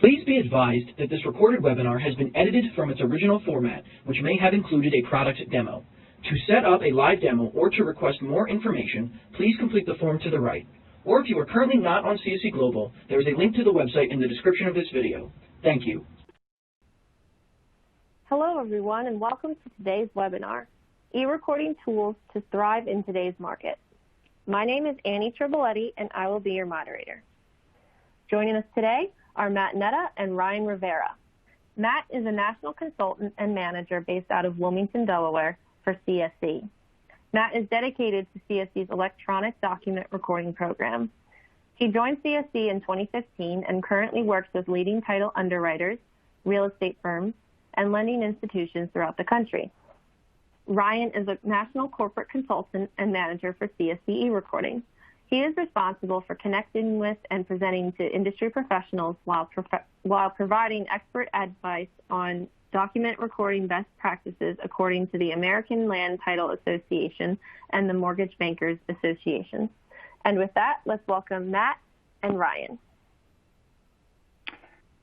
Please be advised that this recorded webinar has been edited from its original format, which may have included a product demo. To set up a live demo or to request more information, please complete the form to the right. Or if you are currently not on CSE Global, there is a link to the website in the description of this video. Thank you. Hello everyone and welcome to today's webinar, eRecording Tools to Thrive in Today's Market. My name is Annie Triboletti and I will be your moderator. Joining us today are Matt Netta and Ryan Rivera. Matt is a national consultant and manager based out of Wilmington, Delaware for CSE. Matt is dedicated to CSE's electronic document recording program. He joined CSE in 2015 and currently works with leading title underwriters, real estate firms, and lending institutions throughout the country. Ryan is a national corporate consultant and manager for CSE eRecording. He is responsible for connecting with and presenting to industry professionals while providing expert advice on document recording best practices according to the American Land Title Association and the Mortgage Bankers Association. And with that, let's welcome Matt and Ryan.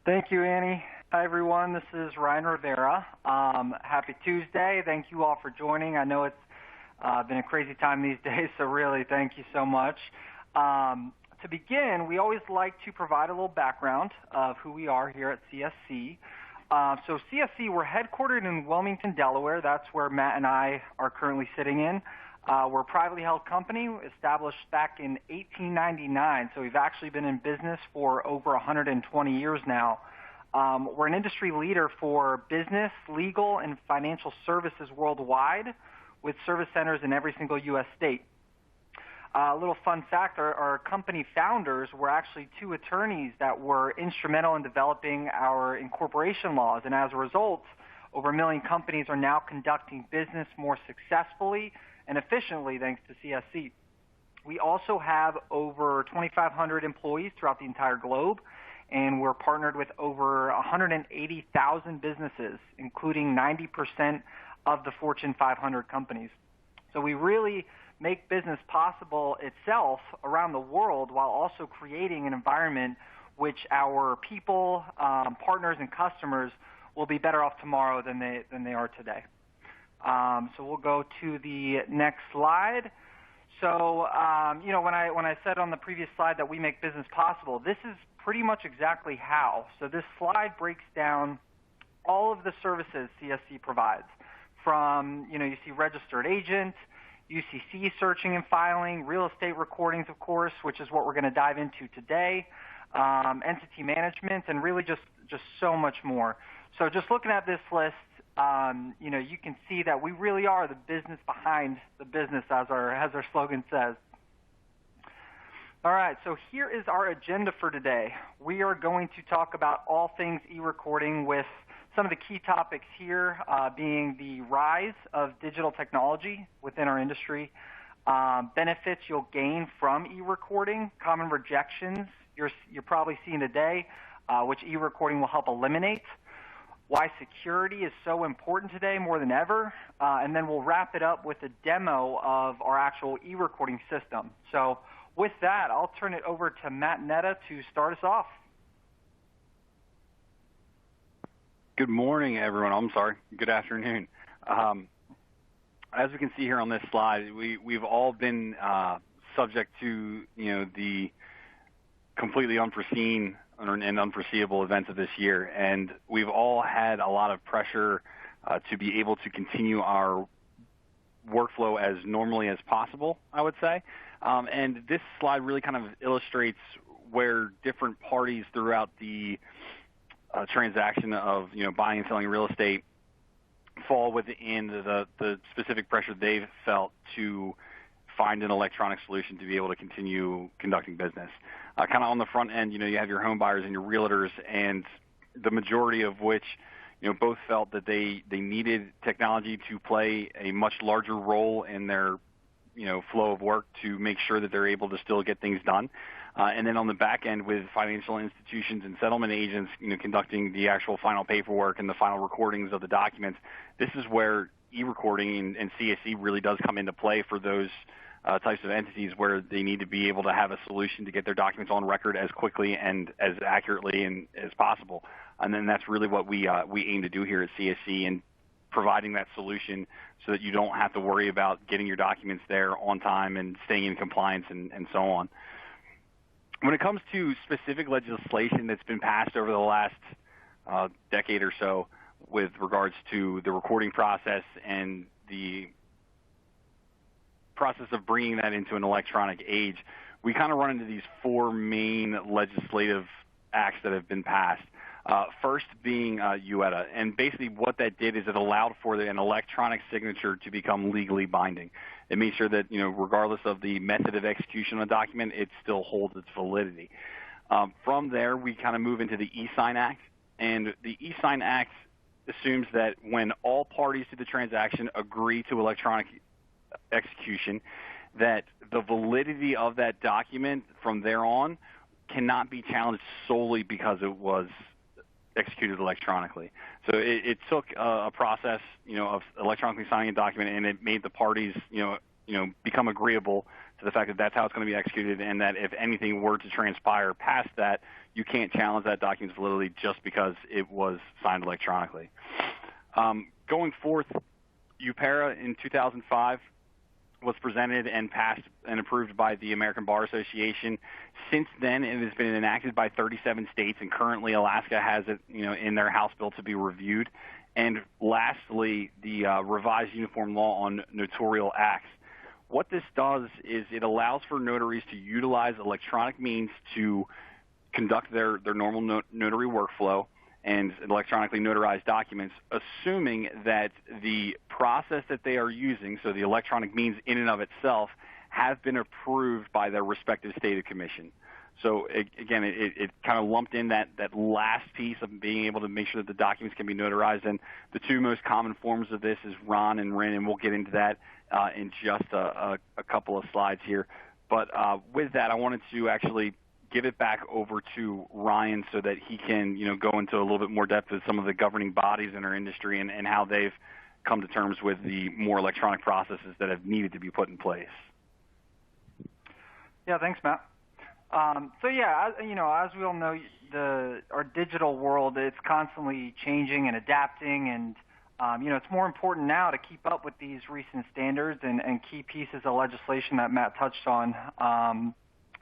Thank you, Annie. Hi, everyone. This is Ryan Rivera. Happy Tuesday. Thank you all for joining. I know it's been a crazy time these days, so really thank you so much. To begin, we always like to provide a little background of who we are here at CSC. So CSC, we're headquartered in Wilmington, Delaware. That's where Matt and I are currently sitting in. We're a privately held company established back in 1899, so we've actually been in business for over 120 years now. We're an industry leader for business, legal, and financial services worldwide, with service centers in every single U.S. state. A little fun fact, our company founders were actually two attorneys that were instrumental in developing our incorporation laws, and as a result, over 1 million companies are now conducting business more successfully and efficiently thanks to CSC. We also have over 2,500 employees throughout the entire globe, and we're partnered with over 180,000 businesses, including 90% of the Fortune 500 companies. So we really make business possible itself around the world while also creating an environment which our people, partners, and customers will be better off tomorrow than they are today. So we'll go to the next slide. So, when I said on the previous slide that we make business possible, this is pretty much exactly how. So this slide breaks down all of the services CSC provides. From, you see registered agent, UCC searching and filing, real estate recordings, of course, which is what we're going to dive into today, entity management, and really just so much more. So just looking at this list, you can see that we really are the business behind the business, as our slogan says. All right, so here is our agenda for today. We are going to talk about all things e-recording, with some of the key topics here being the rise of digital technology within our industry, benefits you'll gain from e-recording, common rejections you're probably seeing today, which e-recording will help eliminate, why security is so important today more than ever, and then we'll wrap it up with a demo of our actual e-recording system. So with that, I'll turn it over to Matt Netta to start us off. Good morning, everyone. I'm sorry. Good afternoon. As we can see here on this slide, we've all been subject to the completely unforeseen and unforeseeable events of this year, and we've all had a lot of pressure to be able to continue our workflow as normally as possible, I would say. And this slide really kind of illustrates where different parties throughout the transaction of buying and selling real estate fall within the specific pressure they've felt to find an electronic solution to be able to continue conducting business. Kind of on the front end, you have your home buyers and your realtors, and the majority of which both felt that they needed technology to play a much larger role in their flow of work to make sure that they're able to still get things done. And then on the back end, with financial institutions and settlement agents, conducting the actual final paperwork and the final recordings of the documents, this is where e-recording and CSE really does come into play for those types of entities where they need to be able to have a solution to get their documents on record as quickly and as accurately and as possible. And then that's really what we aim to do here at CSC, and providing that solution so that you don't have to worry about getting your documents there on time and staying in compliance and so on. When it comes to specific legislation that's been passed over the last decade or so with regards to the recording process and the process of bringing that into an electronic age, we kind of run into these four main legislative acts that have been passed. First being UETA, and basically what that did is it allowed for an electronic signature to become legally binding. It made sure that, regardless of the method of execution of a document, it still holds its validity. From there, we kind of move into the eSign Act, and the eSign Act assumes that when all parties to the transaction agree to electronic execution, that the validity of that document from there on cannot be challenged solely because it was executed electronically. So it took a process, of electronically signing a document, and it made the parties, become agreeable to the fact that that's how it's going to be executed, and that if anything were to transpire past that, you can't challenge that document's validity just because it was signed electronically. Going forth, UPERA in 2005 was presented and passed and approved by the American Bar Association. Since then, it has been enacted by 37 states, and currently Alaska has it, in their House bill to be reviewed. And lastly, the revised Uniform Law on Notarial Acts. What this does is it allows for notaries to utilize electronic means to conduct their normal notary workflow and electronically notarized documents, assuming that the process that they are using, so the electronic means in and of itself, have been approved by their respective state commission. So it kind of lumped in that last piece of being able to make sure that the documents can be notarized. And the two most common forms of this is RON and RIN, and we'll get into that in just a couple of slides here. But with that, I wanted to actually give it back over to Ryan so that he can, go into a little bit more depth with some of the governing bodies in our industry and how they've come to terms with the more electronic processes that have needed to be put in place. Yeah, thanks, Matt. As we all know, our digital world, it's constantly changing and adapting, and it's more important now to keep up with these recent standards and key pieces of legislation that Matt touched on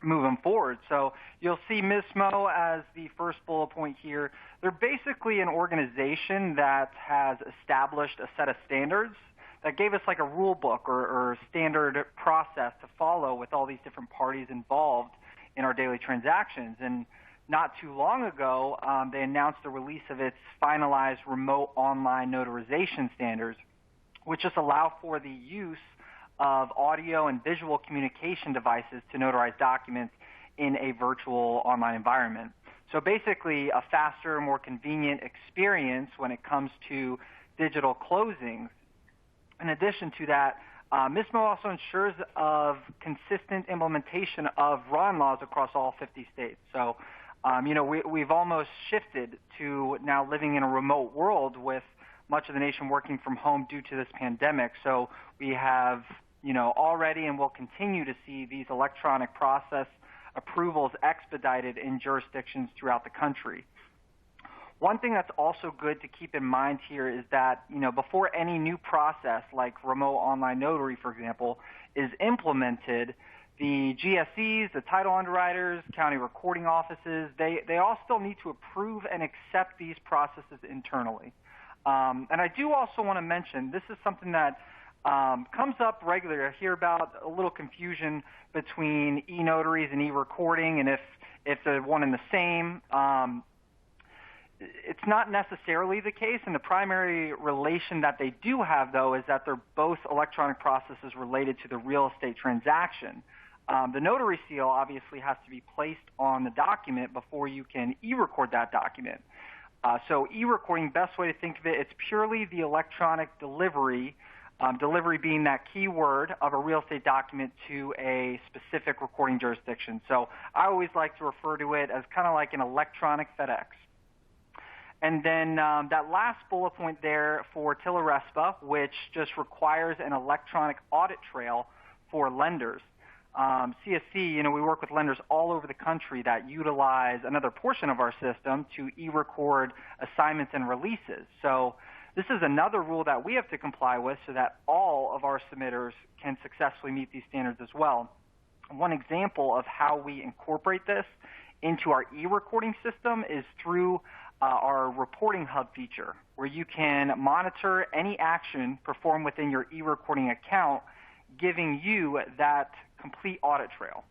moving forward. So you'll see MISMO as the first bullet point here. They're basically an organization that has established a set of standards that gave us like a rule book or standard process to follow with all these different parties involved in our daily transactions. And not too long ago, they announced the release of its finalized remote online notarization standards, which just allow for the use of audio and visual communication devices to notarize documents in a virtual online environment. So basically a faster, more convenient experience when it comes to digital closings. In addition to that, MISMO also ensures of consistent implementation of RON laws across all 50 states. So, we've almost shifted to now living in a remote world with much of the nation working from home due to this pandemic. So we have, already and will continue to see these electronic process approvals expedited in jurisdictions throughout the country. One thing that's also good to keep in mind here is that, before any new process like remote online notary, for example, is implemented, the GSEs, the title underwriters, county recording offices, they all still need to approve and accept these processes internally. And I do also want to mention, this is something that comes up regularly. I hear about a little confusion between e-notaries and e-recording, and if they're one and the same. It's not necessarily the case, and the primary relation that they do have, though, is that they're both electronic processes related to the real estate transaction. The notary seal obviously has to be placed on the document before you can e-record that document. So e-recording, best way to think of it, it's purely the electronic delivery, delivery being that key word of a real estate document to a specific recording jurisdiction. So I always like to refer to it as kind of like an electronic FedEx. And then that last bullet point there for TILA-RESPA, which just requires an electronic audit trail for lenders. CSC, we work with lenders all over the country that utilize another portion of our system to e-record assignments and releases. So this is another rule that we have to comply with so that all of our submitters can successfully meet these standards as well. One example of how we incorporate this into our e-recording system is through our reporting hub feature, where you can monitor any action performed within your e-recording account, giving you that complete audit trail.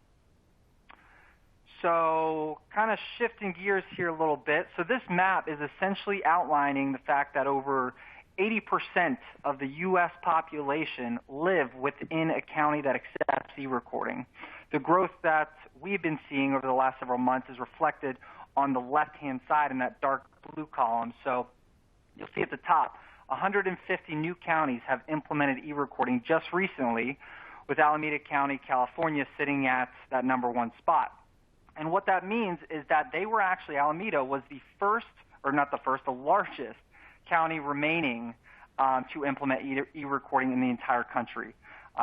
So kind of shifting gears here a little bit. So this map is essentially outlining the fact that over 80% of the U.S. population live within a county that accepts e-recording. The growth that we've been seeing over the last several months is reflected on the left-hand side in that dark blue column. So you'll see at the top, 150 new counties have implemented e-recording just recently, with Alameda County, California, sitting at that number one spot. And what that means is that Alameda was the first, or not the first, the largest county remaining to implement e-recording in the entire country.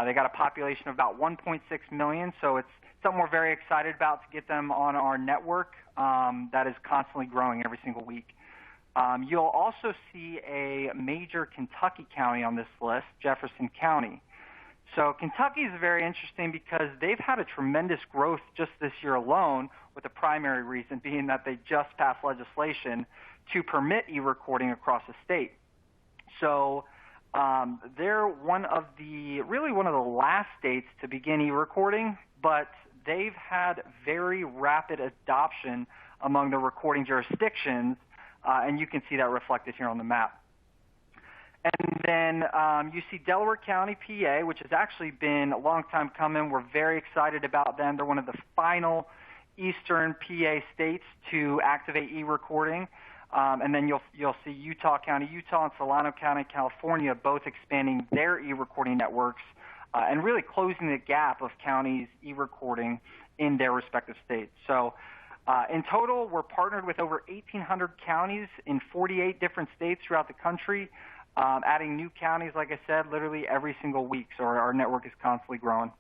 They got a population of about 1.6 million, so it's something we're very excited about to get them on our network that is constantly growing every single week. You'll also see a major Kentucky county on this list, Jefferson County. So Kentucky is very interesting because they've had a tremendous growth just this year alone, with the primary reason being that they just passed legislation to permit e-recording across the state. So they're one of the last states to begin e-recording, but they've had very rapid adoption among the recording jurisdictions, and you can see that reflected here on the map. And then you see Delaware County, PA, which has actually been a long time coming. We're very excited about them. They're one of the final eastern PA states to activate e-recording. And then you'll see Utah County, Utah, and Solano County, California, both expanding their e-recording networks and really closing the gap of counties e-recording in their respective states. So in total, we're partnered with over 1,800 counties in 48 different states throughout the country, adding new counties, like I said, literally every single week. So our network is constantly growing.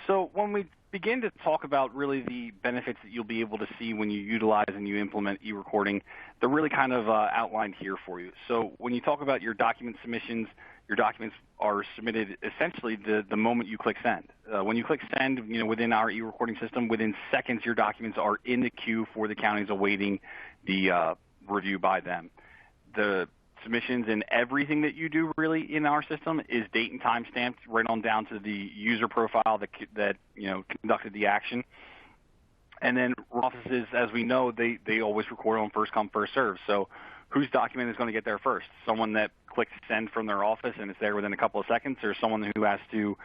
So when we begin to talk about really the benefits that you'll be able to see when you utilize and you implement e-recording, they're really kind of outlined here for you. So when you talk about your document submissions, your documents are submitted essentially the moment you click send. When you click send, within our e-recording system, within seconds your documents are in the queue for the counties awaiting the review by them. The submissions and everything that you do really in our system is date and time stamped right on down to the user profile that conducted the action. And then offices, as we know, they always record on first come, first serve. So whose document is going to get there first? Someone that clicks send from their office and it's there within a couple of seconds, or someone who has to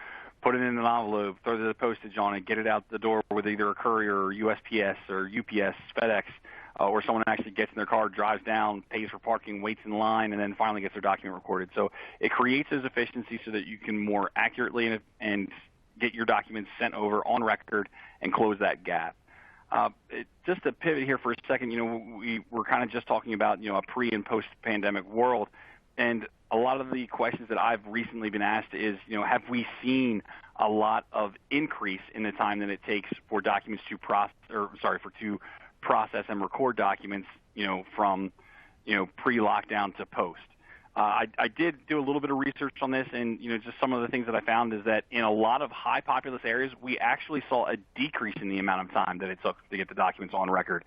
put it in an envelope, throw the postage on it, get it out the door with either a courier or USPS or UPS, FedEx, or someone actually gets in their car, drives down, pays for parking, waits in line, and then finally gets their document recorded. So it creates those efficiencies so that you can more accurately and get your documents sent over on record and close that gap. Just to pivot here for a second, we're kind of just talking about, a pre- and post-pandemic world. And a lot of the questions that I've recently been asked is, have we seen a lot of increase in the time that it takes for documents to process and record documents, from, pre-lockdown to post? I did do a little bit of research on this, and, just some of the things that I found is that in a lot of high populous areas, we actually saw a decrease in the amount of time that it took to get the documents on record.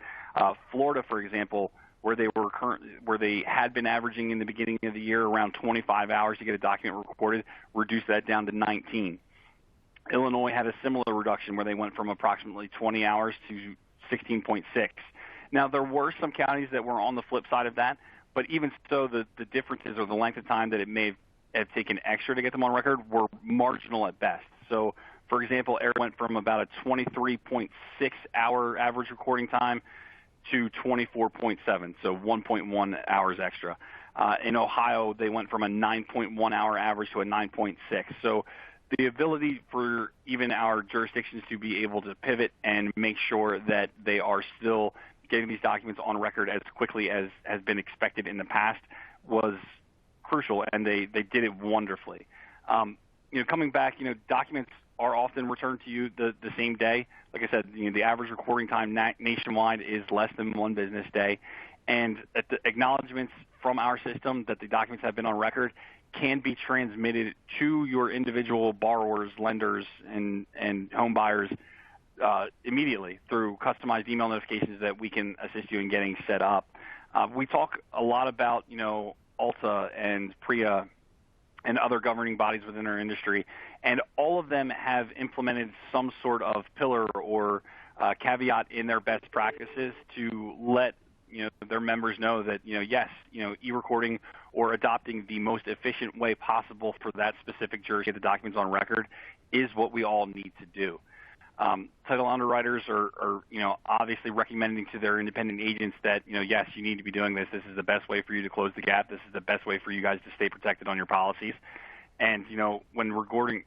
Florida, for example, where they had been averaging in the beginning of the year around 25 hours to get a document recorded, reduced that down to 19. Illinois had a similar reduction where they went from approximately 20 hours to 16.6. Now, there were some counties that were on the flip side of that, but even so, the differences or the length of time that it may have taken extra to get them on record were marginal at best. So, for example, Air went from about a 23.6 hour average recording time to 24.7, so 1.1 hours extra. In Ohio, they went from a 9.1 hour average to a 9.6. So the ability for even our jurisdictions to be able to pivot and make sure that they are still getting these documents on record as quickly as has been expected in the past was crucial, and they did it wonderfully. Coming back, documents are often returned to you the same day. Like I said, the average recording time nationwide is less than 1 business day, and the acknowledgments from our system that the documents have been on record can be transmitted to your individual borrowers, lenders, and home buyers immediately through customized email notifications that we can assist you in getting set up. We talk a lot about, ALTA and PREA and other governing bodies within our industry, and all of them have implemented some sort of pillar or caveat in their best practices to let their members know that yes, e-recording or adopting the most efficient way possible for that specific jurisdiction, the documents on record, is what we all need to do. Title underwriters are obviously recommending to their independent agents that yes, you need to be doing this. This is the best way for you to close the gap. This is the best way for you guys to stay protected on your policies. And when recording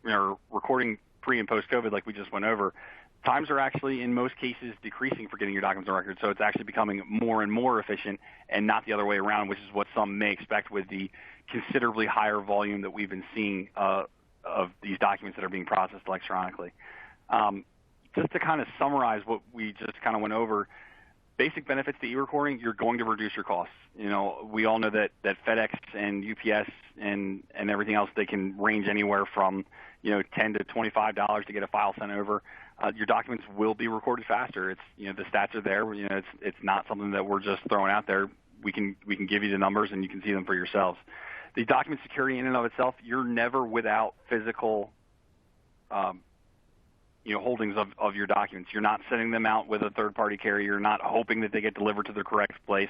pre and post COVID, like we just went over, times are actually in most cases decreasing for getting your documents on record. So it's actually becoming more and more efficient, and not the other way around, which is what some may expect with the considerably higher volume that we've been seeing of these documents that are being processed electronically. Just to kind of summarize what we just kind of went over, basic benefits to e-recording: you're going to reduce your costs. We all know that FedEx and UPS and everything else, they can range anywhere from $10 to $25 to get a file sent over. Your documents will be recorded faster. It's the stats are there. It's not something that we're just throwing out there. We can give you the numbers and you can see them for yourselves. The document security in and of itself, you're never without physical holdings of your documents. You're not sending them out with a third-party carrier. You're not hoping that they get delivered to the correct place.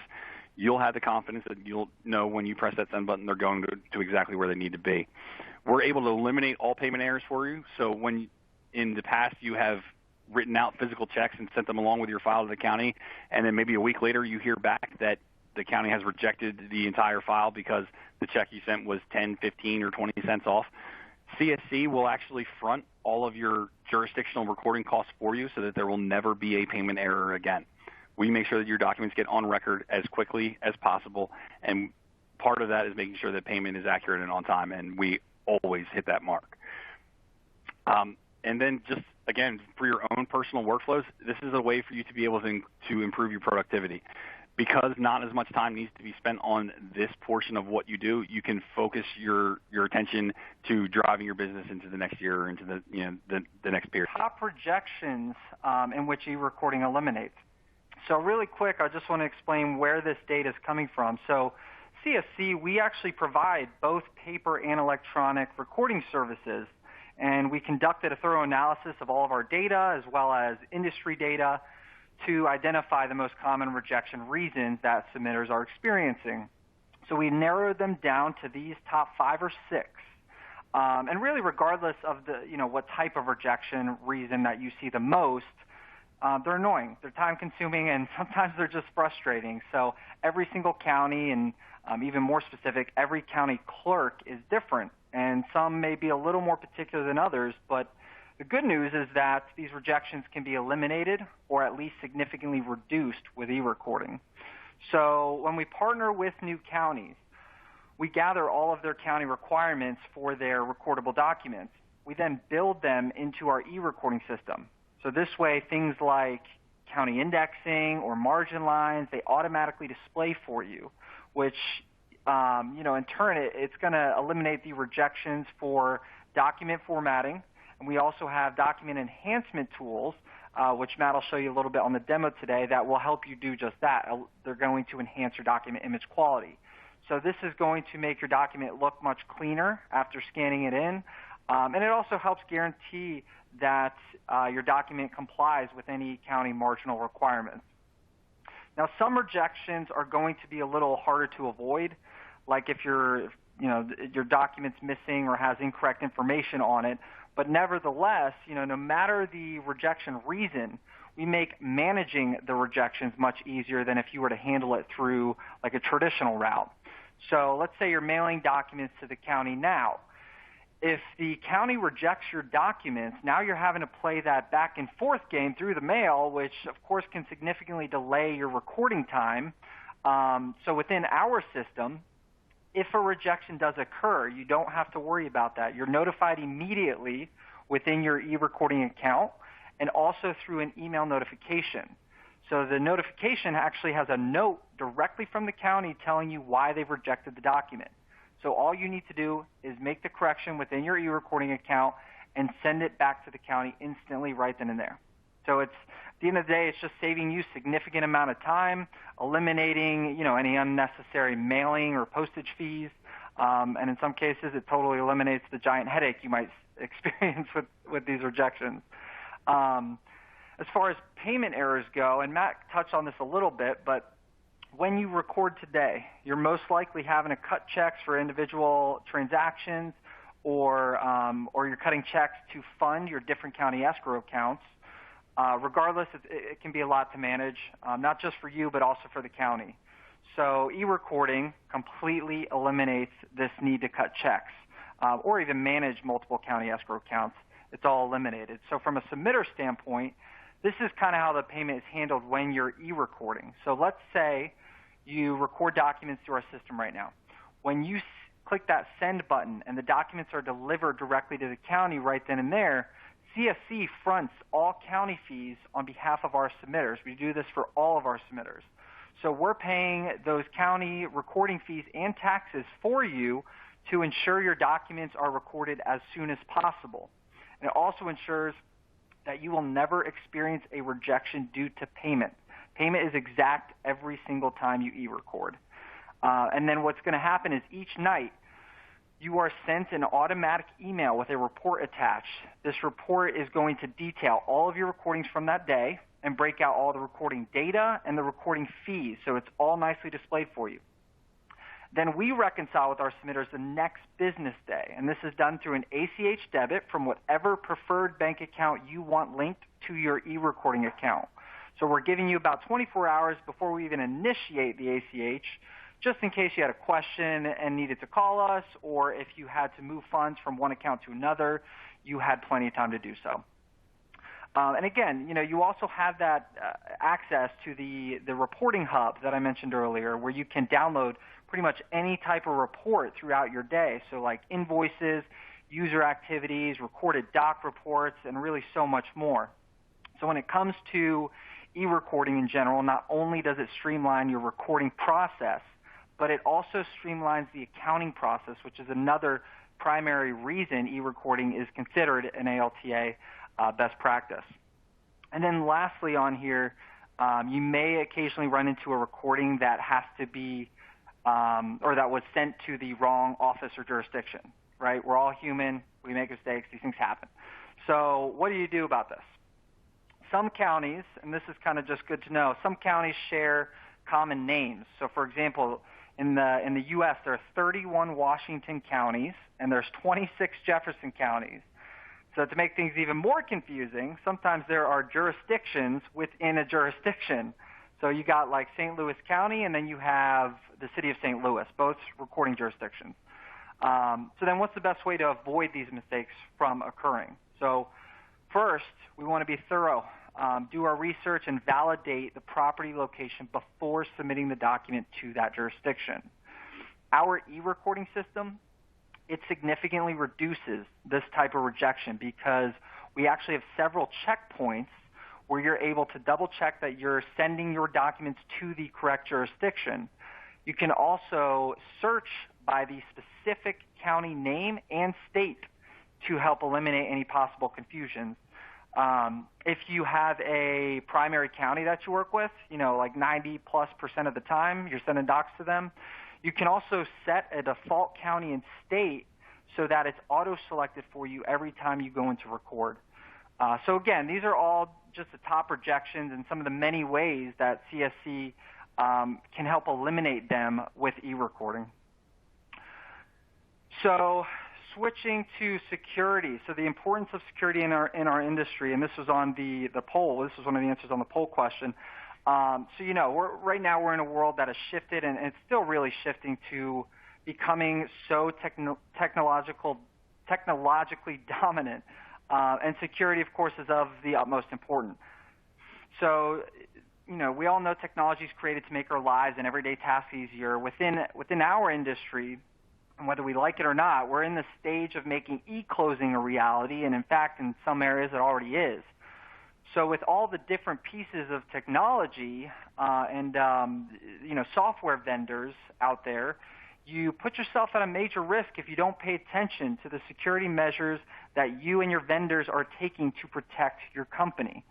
You'll have the confidence that you'll know when you press that send button, they're going to exactly where they need to be. We're able to eliminate all payment errors for you. So when in the past you have written out physical checks and sent them along with your file to the county, and then maybe a week later you hear back that the county has rejected the entire file because the check you sent was 10, 15, or 20 cents off, CSC will actually front all of your jurisdictional recording costs for you so that there will never be a payment error again. We make sure that your documents get on record as quickly as possible, and part of that is making sure that payment is accurate and on time, and we always hit that mark. And then just, again, for your own personal workflows, this is a way for you to be able to improve your productivity. Because not as much time needs to be spent on this portion of what you do, you can focus your attention to driving your business into the next year or into the next period. Top rejections in which e-recording eliminates. So really quick, I just want to explain where this data is coming from. So CSC, we actually provide both paper and electronic recording services, and we conducted a thorough analysis of all of our data as well as industry data to identify the most common rejection reasons that submitters are experiencing. So we narrowed them down to these top 5 or 6. And really, regardless of what type of rejection reason that you see the most, they're annoying, they're time-consuming, and sometimes they're just frustrating. So every single county, and even more specific, every county clerk is different, and some may be a little more particular than others, but the good news is that these rejections can be eliminated or at least significantly reduced with e-recording. So when we partner with new counties, we gather all of their county requirements for their recordable documents. We then build them into our e-recording system. So this way, things like county indexing or margin lines, they automatically display for you, which, in turn, it's going to eliminate the rejections for document formatting. And we also have document enhancement tools, which Matt will show you a little bit on the demo today, that will help you do just that. They're going to enhance your document image quality. So this is going to make your document look much cleaner after scanning it in. And it also helps guarantee that your document complies with any county marginal requirements. Now, some rejections are going to be a little harder to avoid, like if your document's missing or has incorrect information on it. But nevertheless, no matter the rejection reason, we make managing the rejections much easier than if you were to handle it through like a traditional route. So let's say you're mailing documents to the county now. If the county rejects your documents, now you're having to play that back and forth game through the mail, which of course can significantly delay your recording time. So within our system, if a rejection does occur, you don't have to worry about that. You're notified immediately within your eRecording account and also through an email notification. So the notification actually has a note directly from the county telling you why they've rejected the document. So all you need to do is make the correction within your eRecording account and send it back to the county instantly right then and there. So it's, at the end of the day, it's just saving you significant amount of time, eliminating, any unnecessary mailing or postage fees, and in some cases it totally eliminates the giant headache you might experience with these rejections. As far as payment errors go, and Matt touched on this a little bit, but when you record today, you're most likely having to cut checks for individual transactions, or you're cutting checks to fund your different county escrow accounts. Regardless, it can be a lot to manage, not just for you, but also for the county. So eRecording completely eliminates this need to cut checks or even manage multiple county escrow accounts. It's all eliminated. So from a submitter standpoint, this is kind of how the payment is handled when you're eRecording. So let's say you record documents through our system right now. When you click that send button and the documents are delivered directly to the county right then and there, CSC fronts all county fees on behalf of our submitters. We do this for all of our submitters. So we're paying those county recording fees and taxes for you to ensure your documents are recorded as soon as possible. And it also ensures that you will never experience a rejection due to payment. Payment is exact every single time you eRecord. And then what's going to happen is each night you are sent an automatic email with a report attached. This report is going to detail all of your recordings from that day and break out all the recording data and the recording fees, so it's all nicely displayed for you. Then we reconcile with our submitters the next business day, and this is done through an ACH debit from whatever preferred bank account you want linked to your eRecording account. So we're giving you about 24 hours before we even initiate the ACH, just in case you had a question and needed to call us, or if you had to move funds from one account to another, you had plenty of time to do so. And again, you also have that access to the reporting hub that I mentioned earlier, where you can download pretty much any type of report throughout your day. So like invoices, user activities, recorded doc reports, and really so much more. So when it comes to eRecording in general, not only does it streamline your recording process, but it also streamlines the accounting process, which is another primary reason eRecording is considered an ALTA best practice. And then lastly on here, you may occasionally run into a recording that has to be or that was sent to the wrong office or jurisdiction, right? We're all human. We make mistakes. These things happen. So what do you do about this? Some counties, and this is kind of just good to know, some counties share common names. So for example, in the U.S., there are 31 Washington counties, and there's 26 Jefferson counties. So to make things even more confusing, sometimes there are jurisdictions within a jurisdiction. So you got like St. Louis County, and then you have the city of St. Louis, both recording jurisdictions. So then what's the best way to avoid these mistakes from occurring? So first, we want to be thorough. Do our research and validate the property location before submitting the document to that jurisdiction. Our eRecording system, it significantly reduces this type of rejection because we actually have several checkpoints where you're able to double check that you're sending your documents to the correct jurisdiction. You can also search by the specific county name and state to help eliminate any possible confusions. If you have a primary county that you work with, like 90+% of the time you're sending docs to them, you can also set a default county and state so that it's auto-selected for you every time you go into record. So again, these are all just the top rejections and some of the many ways that CSC can help eliminate them with eRecording. So switching to security, so the importance of security in our industry, and this was on the poll. This was one of the answers on the poll question. Right now we're in a world that has shifted, and it's still really shifting to becoming so technologically dominant, and security, of course, is of the utmost importance. So, we all know technology is created to make our lives and everyday tasks easier. Within our industry, And whether we like it or not, we're in the stage of making e-closing a reality, and in fact, in some areas, it already is. So with all the different pieces of technology and software vendors out there, you put yourself at a major risk if you don't pay attention to the security measures that you and your vendors are taking to protect your company.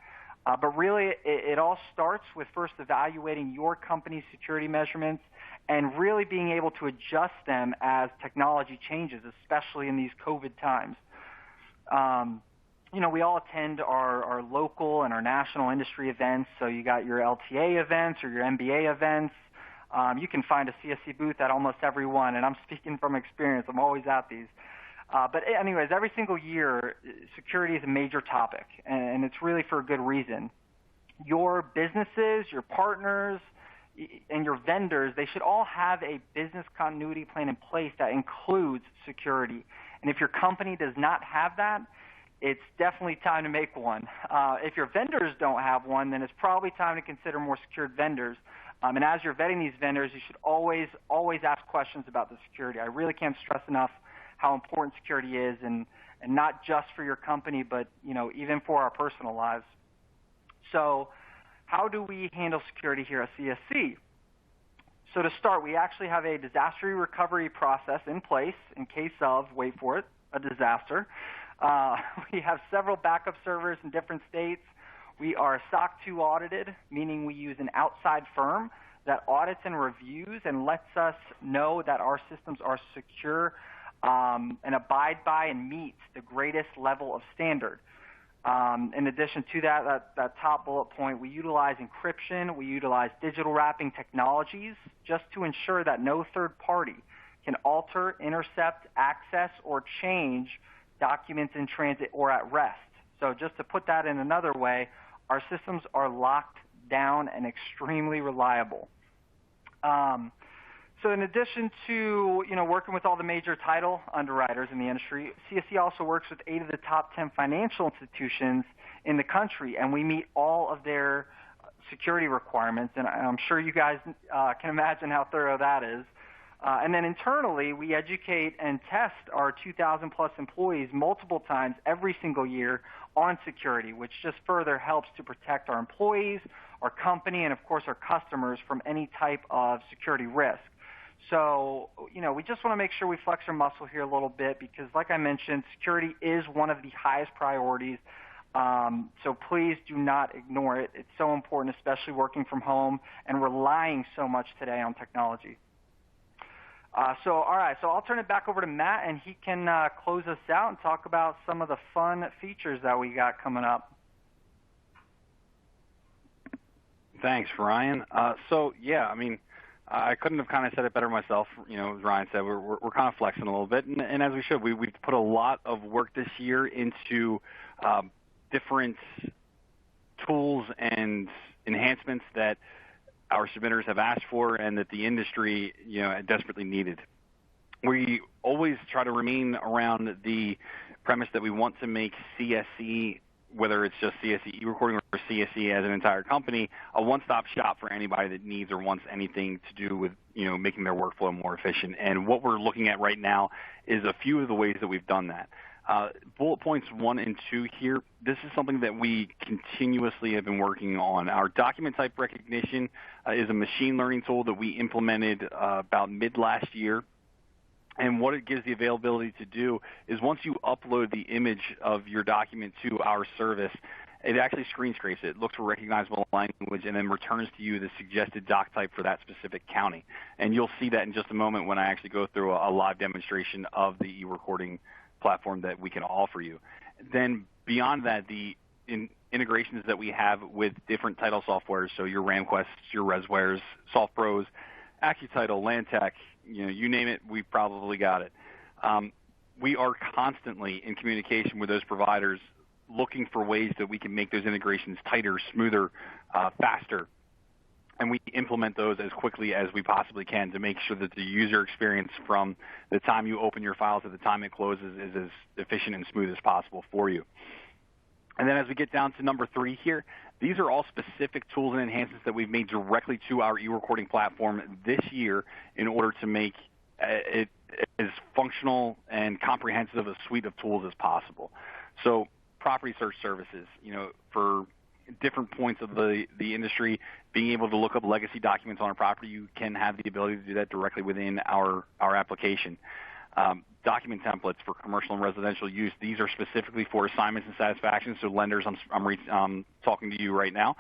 But really, it all starts with first evaluating your company's security measurements and really being able to adjust them as technology changes, especially in these COVID times. We all attend our local and our national industry events. So you got your LTA events or your MBA events. You can find a CSC booth at almost every one, and I'm speaking from experience. I'm always at these. But anyways, every single year, security is a major topic, and it's really for a good reason. Your businesses, your partners, and your vendors, they should all have a business continuity plan in place that includes security. And if your company does not have that, it's definitely time to make one. If your vendors don't have one, then it's probably time to consider more secured vendors. And as you're vetting these vendors, you should always ask questions about the security. I really can't stress enough how important security is, and not just for your company, but even for our personal lives. So how do we handle security here at CSC? So to start, we actually have a disaster recovery process in place in case of, wait for it, a disaster. We have several backup servers in different states. We are SOC 2 audited, meaning we use an outside firm that audits and reviews and lets us know that our systems are secure and abide by and meet the greatest level of standard. In addition to that top bullet point, we utilize encryption, we utilize digital wrapping technologies just to ensure that no third party can alter, intercept, access, or change documents in transit or at rest. So just to put that in another way, our systems are locked down and extremely reliable. So in addition to working with all the major title underwriters in the industry, CSC also works with 8 of the top 10 financial institutions in the country, and we meet all of their security requirements. And I'm sure you guys can imagine how thorough that is. And then internally, we educate and test our 2,000 plus employees multiple times every single year on security, which just further helps to protect our employees, our company, and of course our customers from any type of security risk. So, we just want to make sure we flex our muscle here a little bit because, like I mentioned, security is one of the highest priorities. So please do not ignore it. It's so important, especially working from home and relying so much today on technology. So I'll turn it back over to Matt, and he can close us out and talk about some of the fun features that we got coming up. Thanks, Ryan. I couldn't have kind of said it better myself. As Ryan said, we're kind of flexing a little bit, and as we should. We've put a lot of work this year into different tools and enhancements that our submitters have asked for and that the industry, desperately needed. We always try to remain around the premise that we want to make CSC, whether it's just CSC eRecording or CSC as an entire company, a one-stop shop for anybody that needs or wants anything to do with, making their workflow more efficient. And what we're looking at right now is a few of the ways that we've done that. Bullet points 1 and 2 here, this is something that we continuously have been working on. Our document type recognition is a machine learning tool that we implemented about mid last year. And what it gives the availability to do is once you upload the image of your document to our service, it actually screen scrapes it, looks for recognizable language, and then returns to you the suggested doc type for that specific county. And you'll see that in just a moment when I actually go through a live demonstration of the eRecording platform that we can offer you. Then beyond that, the integrations that we have with different title softwares, so your RamQuests, your ResWares, SoftPros, AccuTitle, Landtech, you name it, we probably got it. We are constantly in communication with those providers looking for ways that we can make those integrations tighter, smoother, faster. And we implement those as quickly as we possibly can to make sure that the user experience from the time you open your file to the time it closes is as efficient and smooth as possible for you. And then as we get down to number 3 here, these are all specific tools and enhancements that we've made directly to our eRecording platform this year in order to make it as functional and comprehensive a suite of tools as possible. So property search services, for different points of the industry, being able to look up legacy documents on a property, you can have the ability to do that directly within our application. Document templates for commercial and residential use. These are specifically for assignments and satisfaction. So lenders, I'm talking to you right now.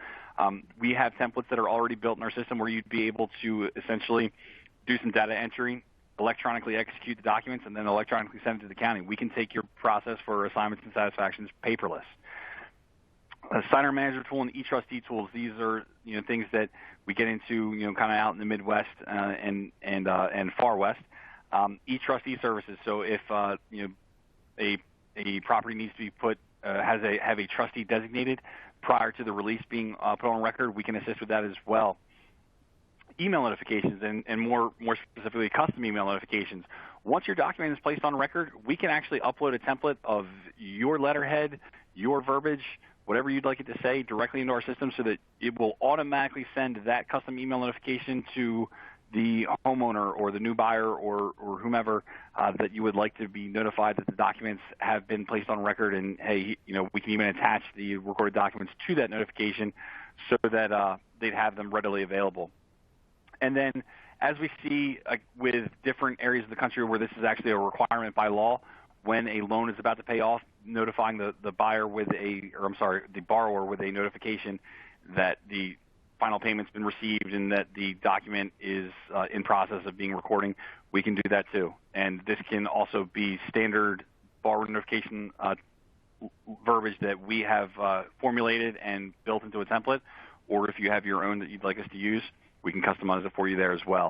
We have templates that are already built in our system where you'd be able to essentially do some data entry, electronically execute the documents, and then electronically send it to the county. We can take your process for assignments and satisfactions paperless. A signer manager tool and eTrustee tools. These are things that we get into kind of out in the Midwest and far West. eTrustee services. So if a property needs to be have a trustee designated prior to the release being put on record, we can assist with that as well. Email notifications and more specifically custom email notifications. Once your document is placed on record, we can actually upload a template of your letterhead, your verbiage, whatever you'd like it to say directly into our system so that it will automatically send that custom email notification to the homeowner or the new buyer or whomever that you would like to be notified that the documents have been placed on record. And, hey, we can even attach the recorded documents to that notification so that they'd have them readily available. And then as we see with different areas of the country where this is actually a requirement by law, when a loan is about to pay off, notifying the borrower with a notification that the final payment's been received and that the document is in process of being recording, we can do that too. And this can also be standard borrower notification verbiage that we have formulated and built into a template, or if you have your own that you'd like us to use, we can customize it for you there as well.